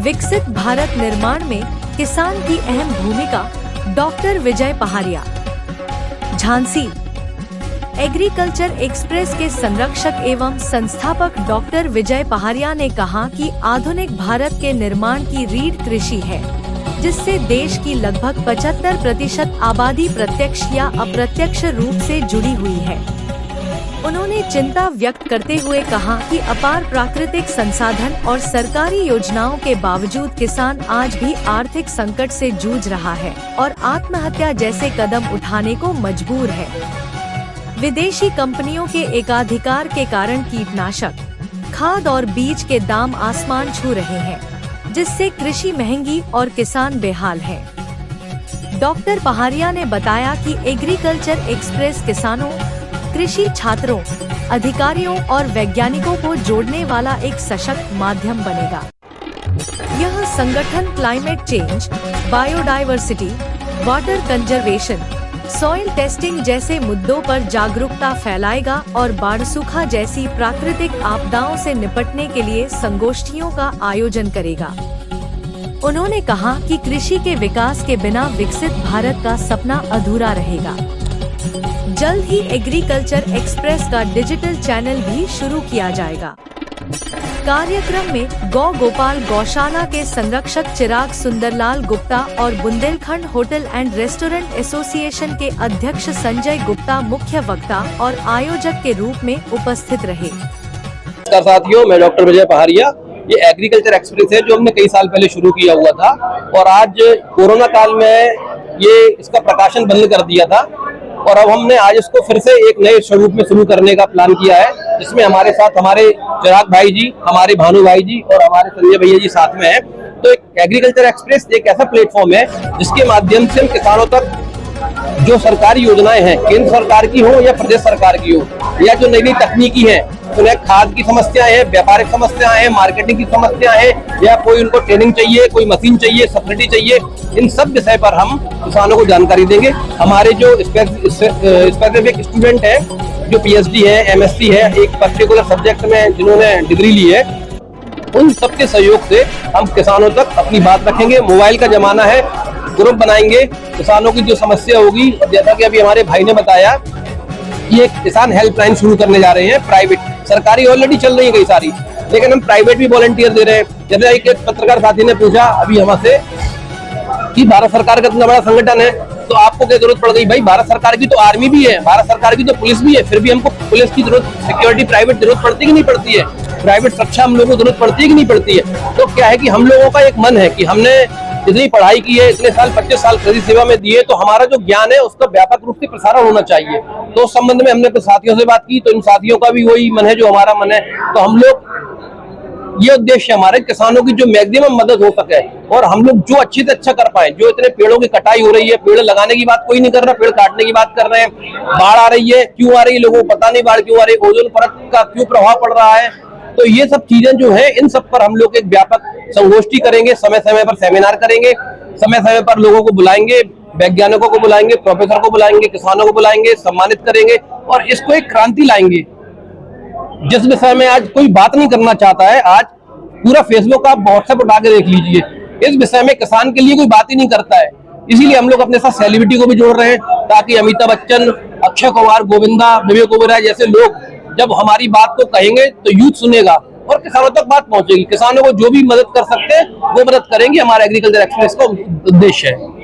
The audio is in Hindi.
विकसित भारत निर्माण में किसान की अहम भूमिका, डॉक्टर विजय पहाड़िया। झांसी। एग्रीकल्चर एक्सप्रेस के संरक्षक एवं संस्थापक डॉक्टर विजय पहाड़िया ने कहा कि आधुनिक भारत के निर्माण की रीढ़ कृषि है, जिससे देश की लगभग 75% आबादी प्रत्यक्ष या अप्रत्यक्ष रूप से जुड़ी हुई है। उन्होंने चिंता व्यक्त करते हुए कहा कि अपार प्राकृतिक संसाधन और सरकारी योजनाओं के बावजूद किसान आज भी आर्थिक संकट से जूझ रहा है और आत्महत्या जैसे कदम उठाने को मजबूर है। विदेशी कंपनियों के एकाधिकार के कारण कीटनाशक, खाद और बीज के दाम आसमान छू रहे हैं, जिससे कृषि महंगी और किसान बेहाल है। डॉक्टर पहाड़िया ने बताया कि एग्रीकल्चर एक्सप्रेस किसानों, कृषि छात्रों, अधिकारियों और वैज्ञानिकों को जोड़ने वाला एक सशक्त माध्यम बनेगा। यह संगठन climate change, biodiversity, water conservation, soil testing जैसे मुद्दों पर जागरूकता फैलाएगा और बाढ़, सूखा जैसी प्राकृतिक आपदाओं से निपटने के लिए संगोष्ठियों का आयोजन करेगा। उन्होंने कहा कि कृषि के विकास के बिना विकसित भारत का सपना अधूरा रहेगा। जल्द ही एग्रीकल्चर एक्सप्रेस का डिजिटल चैनल भी शुरू किया जाएगा। कार्यक्रम में गौ गोपाल गौशाला के संरक्षक चिराग सुंदरलाल गुप्ता और Bundelkhand hotel and restaurant association के अध्यक्ष संजय गुप्ता मुख्य वक्ता और आयोजक के रूप में उपस्थित रहे। साथियों, मैं डॉक्टर विजय पहाड़िया। ये एग्रीकल्चर एक्सप्रेस है जो हमने कई साल पहले शुरू किया हुआ था और आज कोरोना काल में ये इसका प्रकाशन बंद कर दिया था और अब हमने आज इसको फिर से एक नए स्वरूप में शुरू करने का प्लान किया है, जिसमें हमारे साथ हमारे चिराग भाई जी, हमारे भानु भाई जी और हमारे संजय भैया जी साथ में हैं। तो एक एग्रीकल्चर एक्सप्रेस एक ऐसा प्लेटफॉर्म है जिसके माध्यम से हम किसानों तक जो सरकारी योजनाएं हैं, केंद्र सरकार की हो या प्रदेश सरकार की हो, या जो नई नई तकनीकी है, उन्हें खाद की समस्याएं हैं, व्यापारिक समस्याएं हैं, मार्केटिंग की समस्याएं हैं, या कोई उनको ट्रेनिंग चाहिए, कोई मशीन चाहिए, सब्सिडी चाहिए, इन सब विषय पर हम किसानों को जानकारी देंगे। हमारे जो स्पेसिफिक स्टूडेंट हैं, जो पीएचडी है, एमएससी है, एक पर्टिकुलर सब्जेक्ट में जिन्होंने डिग्री ली है, उन सबके सहयोग से हम किसानों तक अपनी बात रखेंगे। मोबाइल का जमाना है, ग्रुप बनाएंगे, किसानों की जो समस्या होगी, जैसा कि अभी हमारे भाई ने बताया, ये किसान हेल्पलाइन शुरू करने जा रहे हैं। प्राइवेट, सरकारी ऑलरेडी चल रही है कई सारी, लेकिन हम प्राइवेट भी वॉलंटियर दे रहे हैं। जैसे एक पत्रकार साथी ने पूछा अभी हमसे कि भारत सरकार का इतना बड़ा संगठन है तो आपको क्या जरूरत पड़ गई? भाई, भारत सरकार की तो आर्मी भी है, भारत सरकार की तो पुलिस भी है, फिर भी हमको पुलिस की जरूरत, सिक्योरिटी प्राइवेट जरूरत पड़ती कि नहीं पड़ती है? प्राइवेट सुरक्षा हम लोगों को जरूरत पड़ती है कि नहीं पड़ती है? तो क्या है कि हम लोगों का एक मन है कि हमने इतनी पढ़ाई की है, इतने साल 25 साल कृषि सेवा में दिए, तो हमारा जो ज्ञान है उसका व्यापक रूप से प्रसारण होना चाहिए। तो उस संबंध में हमने कुछ साथियों से बात की, तो इन साथियों का भी वही मन है जो हमारा मन है। तो हम लोग, ये उद्देश्य हमारे किसानों की जो मैक्सिमम मदद हो सके और हम लोग जो अच्छे से अच्छा कर पाए। जो इतने पेड़ों की कटाई हो रही है, पेड़ लगाने की बात कोई नहीं कर रहा, पेड़ काटने की बात कर रहे हैं। बाढ़ आ रही है, क्यों आ रही है लोगों को पता नहीं, बाढ़ क्यों आ रही है, ओजोन परत का क्यों प्रभाव पड़ रहा है। तो ये सब चीजें जो है, इन सब पर हम लोग एक व्यापक संगोष्ठी करेंगे, समय समय पर सेमिनार करेंगे, समय समय पर लोगों को बुलाएंगे, वैज्ञानिकों को बुलाएंगे, प्रोफेसर को बुलाएंगे, किसानों को बुलाएंगे, सम्मानित करेंगे और इसको एक क्रांति लाएंगे। जिस विषय में आज कोई बात नहीं करना चाहता है, आज पूरा फेसबुक आप व्हाट्सएप उठा के देख लीजिए, इस विषय में किसान के लिए कोई बात ही नहीं करता है। इसीलिए हम लोग अपने साथ सेलिब्रिटी को भी जोड़ रहे हैं, ताकि अमिताभ बच्चन, अक्षय कुमार, गोविंदा, विवेक ओबेरॉय जैसे लोग जब हमारी बात को कहेंगे तो यूथ सुनेगा और किसानों तक बात पहुंचेगी। किसानों को जो भी मदद कर सकते हैं वो मदद करेंगे, हमारा एग्रीकल्चर एक्सप्रेस का उद्देश्य है।